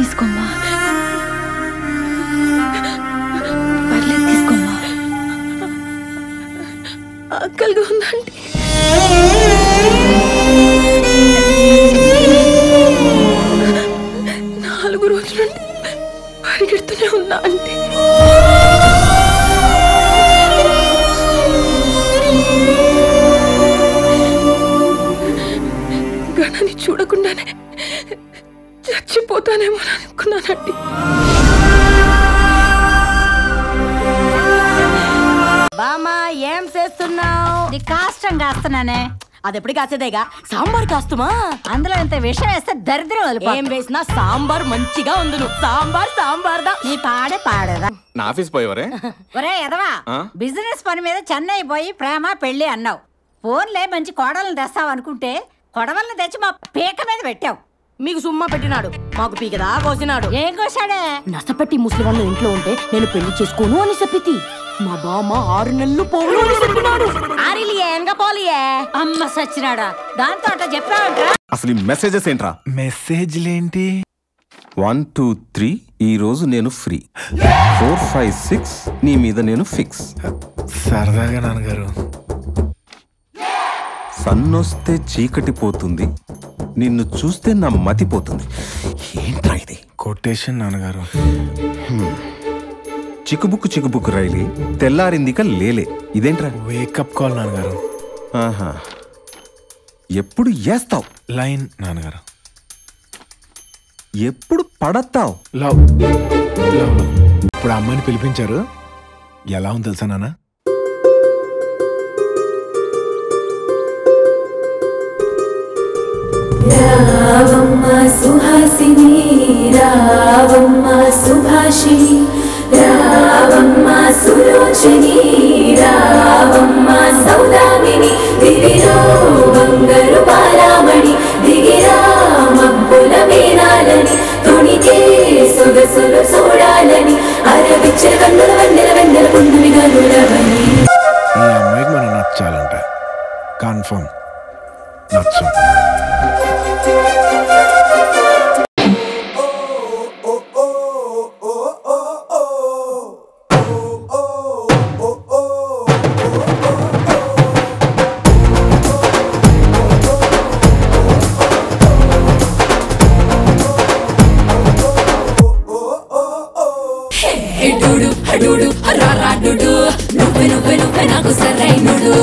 తీసుకోమ్మా, పర్లేదు తీసుకోమ్మా. ఆకలిగా ఉందండి. 4 రోజుల నుండి పరిగెడుతూనే ఉన్నా అంటే. గణని చూడకుండానే చచ్చిపోతానేమో అనుకున్నానండి. బామా ఏం చేస్తున్నావు? నీ కాష్టం కాస్తున్నానే. అది ఎప్పుడు కాసేదేగా, సాంబార్ కాస్తుమా? అందులో ఇంత విషయం వేస్తే దరిద్రం. ఏం వేసినా సాంబార్ మంచిగా ఉంది. సాంబార్ సాంబార్ దా. నీ పాడేదా నా ఆఫీస్ పోయేవరే? ఒరే ఎదవా, బిజినెస్ పని మీద చెన్నై పోయి ప్రేమ పెళ్లి అన్నావు. ఫోన్లే మంచి కోడలను తెస్తావు అనుకుంటే కొడవల్ని తెచ్చి మా పీక మీద పెట్టావు. మీకు సుమ్మా పెట్టినాడు, మాకు పీకదా కోసినాడు. ఏం కోసాడే? నష్టపెట్టి ముసలి వాళ్ళు ఇంట్లో ఉంటే నేను పెళ్లి చేసుకోను అని చెప్పి మా బామ్మ 6 నెలలు పోను అని చెప్పినాడు. అమ్మ సచ్చినాడా, దాంతో అట్లా చెప్పావంట్రా? అసలు ఈ మెసేజెస్ ఏంట్రా? మెసేజ్లేంటి? 1 2 3 ఈ రోజు నేను ఫ్రీ. 4 5 6 నీ మీద నేను ఫిక్స్. సరదాగా నాన్నగారు. సన్నొస్తే చీకటి పోతుంది, నిన్ను చూస్తే నా మతిపోతుంది. ఏంట్రా ఇది? కొటేషన్ నాన్నగారు. చిక్కుబుక్కు చిక్కుబుక్కు రైలే, తెల్లారిందిక లేలే. ఇదేంట్రా? వేకప్ కాల్ నాన్నగారు. ఆహా, ఎప్పుడు వేస్తావు లైన్ నాన్నగారు? ఎప్పుడు పడతావు లవ్ లవ్. ఇప్పుడు అమ్మాయిని పిలిపించారు, ఎలా ఉంది తెలుసా నాన్న? రావమ్మ సుహాసిని, రావమ్మ సుభాషిణి, రావమ్మ సులోచని, రావమ్మ సౌదామిని, దివిలో బంగారు బాలామణి, దిగిరా మబ్బుల మేనాలని, తొణికే సొగసులు చూడాలని, అరవిచ్చల కన్నుల వెన్నెల వెన్నెల పున్నమిగా నురవని. ఈ అమ్మాయికి మనం నచ్చాలంట, కన్ఫర్మ్ నచ్చం. హడుడు హడుడు రారా డుడు, నువ్వే నువ్వే నువ్వే నాకు సరైనడు.